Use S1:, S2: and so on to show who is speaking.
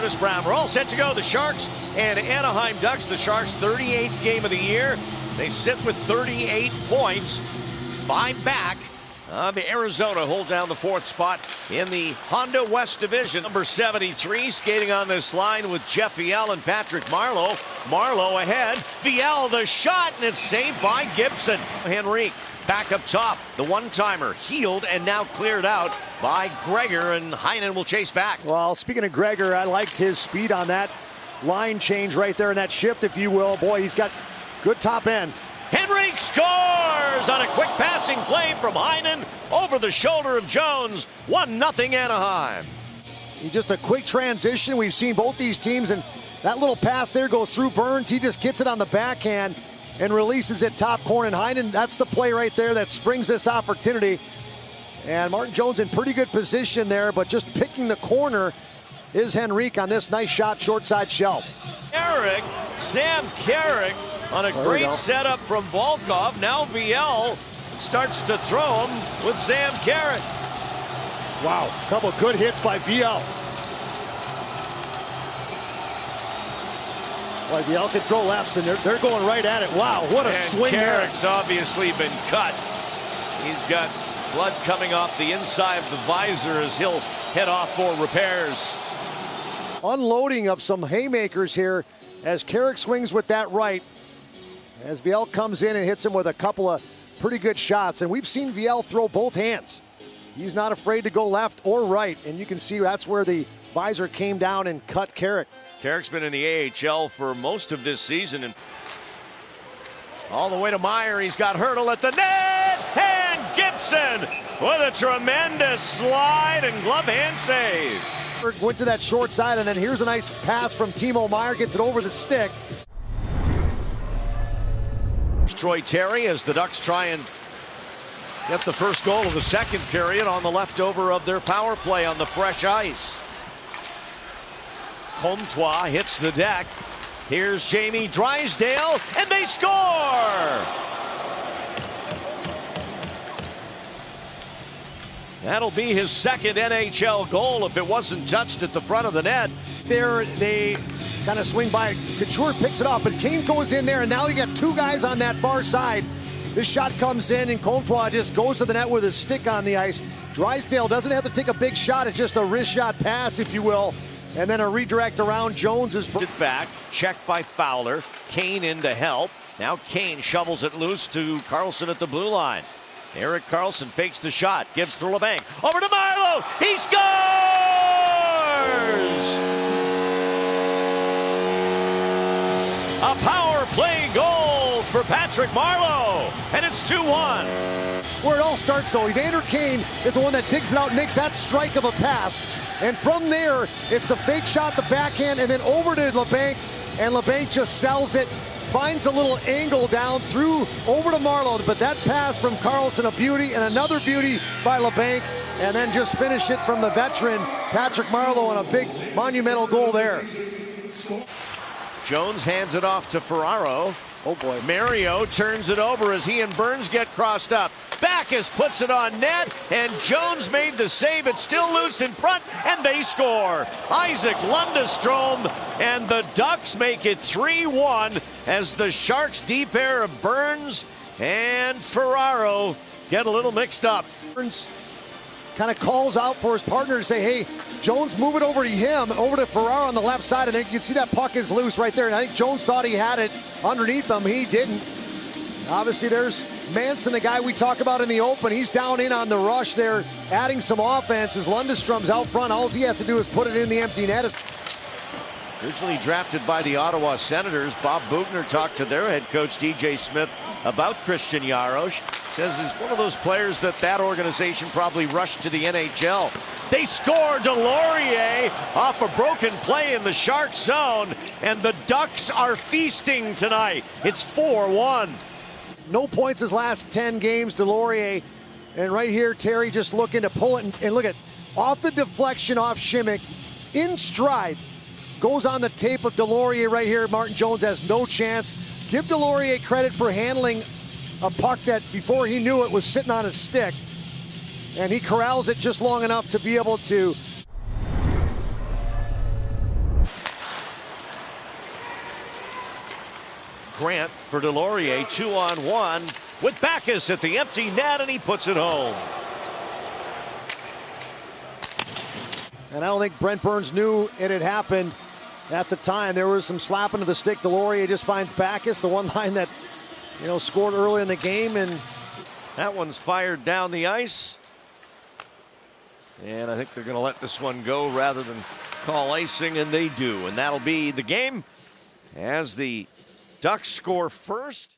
S1: Dennis Brown. We're all set to go. The Sharks and Anaheim Ducks. The Sharks' 38th game of the year. They sit with 38 points. 5 back. The Arizona hold down the 4th spot in the Honda West Division. Number 73 skating on this line with Jeff Viel and Patrick Marleau. Marleau ahead. Viel the shot, and it's saved by Gibson. Henrique back up top. The one-timer healed and now cleared out by Gregor, and Heinen will chase back.
S2: Well, speaking of Gregor, I liked his speed on that line change right there in that shift, if you will. Boy, he's got good top end.
S1: Henrique scores on a quick passing play from Heinen over the shoulder of Jones. 1-0 Anaheim.
S2: Just a quick transition. We've seen both these teams, and that little pass there goes through Burns. He just gets it on the backhand and releases it top corner. And Heinen, that's the play right there that springs this opportunity. And Martin Jones in pretty good position there, but just picking the corner is Henrique on this nice shot, short side shelf.
S1: Sam Carrick on a great setup from Volkov. Now Viel starts to throw him with Sam Carrick.
S2: Wow, a couple good hits by Viel. Boy, Viel can throw lefts, and they're going right at it. Wow, what a swing there.
S1: Carrick's obviously been cut. He's got blood coming off the inside of the visor as he'll head off for repairs.
S2: Unloading of some haymakers here as Carrick swings with that right. As Viel comes in and hits him with a couple of pretty good shots. And we've seen Viel throw both hands. He's not afraid to go left or right. And you can see that's where the visor came down and cut Carrick.
S1: Carrick's been in the AHL for most of this season. And all the way to Meyer. He's got Hurdle at the net. And Gibson with a tremendous slide and glove hand save.
S2: Went to that short side, and then here's a nice pass from Timo Meyer. Gets it over the stick.
S1: Troy Terry as the Ducks try and get the first goal of the second period on the leftover of their power play on the fresh ice. Comtois hits the deck. Here's Jamie Drysdale, and they score! That'll be his second NHL goal if it wasn't touched at the front of the net.
S2: There, they kind of swing by. Couture picks it up, but Kane goes in there, and now you got 2 guys on that far side. This shot comes in, and Comtois just goes to the net with his stick on the ice. Drysdale doesn't have to take a big shot. It's just a wrist shot pass, if you will, and then a redirect around Jones. Is
S1: back, checked by Fowler. Kane in to help. Now Kane shovels it loose to Carlson at the blue line. Erik Karlsson fakes the shot, gives to LeBanc. Over to Marleau. He scores! A power play goal for Patrick Marleau, and it's 2-1.
S2: Where it all starts, though, Evander Kane is the one that digs it out and makes that strike of a pass. And from there, it's the fake shot, the backhand, and then over to LeBanc, and LeBanc just sells it. Finds a little angle down through over to Marleau, but that pass from Karlsson, a beauty, and another beauty by LeBanc, and then just finish it from the veteran Patrick Marleau on a big monumental goal there.
S1: Jones hands it off to Ferraro.
S2: Oh boy.
S1: Mario turns it over as he and Burns get crossed up. Backus puts it on net, and Jones made the save. It's still loose in front, and they score. Isaac Lundestrom, and the Ducks make it 3-1 as the Sharks' deep pair of Burns and Ferraro get a little mixed up.
S2: Burns kind of calls out for his partner to say, hey, Jones, move it over to him, over to Ferraro on the left side, and then you can see that puck is loose right there. And I think Jones thought he had it underneath him. He didn't. Obviously, there's Manson, the guy we talk about in the open. He's down in on the rush there, adding some offense as Lundestrom's out front. All he has to do is put it in the empty net.
S1: Originally drafted by the Ottawa Senators, Bob Boughner talked to their head coach, DJ Smith, about Christian Jaros. Says he's one of those players that organization probably rushed to the NHL. They score Delorier off a broken play in the Shark zone, and the Ducks are feasting tonight. It's 4-1.
S2: No points his last 10 games, Delorier. And right here, Terry just looking to pull it. And look at, off the deflection off Schimmick, in stride, goes on the tape of Delorier right here. Martin Jones has no chance. Give Delorier credit for handling a puck that before he knew it was sitting on his stick. And he corrals it just long enough to be able to
S1: Grant for Delorier, 2-on-1 with Backus at the empty net, and he puts it home.
S2: And I don't think Brent Burns knew it had happened at the time. There was some slapping to the stick. Delorier just finds Backus, the one line that, scored early in the game. And
S1: that one's fired down the ice. And I think they're going to let this one go rather than call icing, and they do. And that'll be the game as the Ducks score first.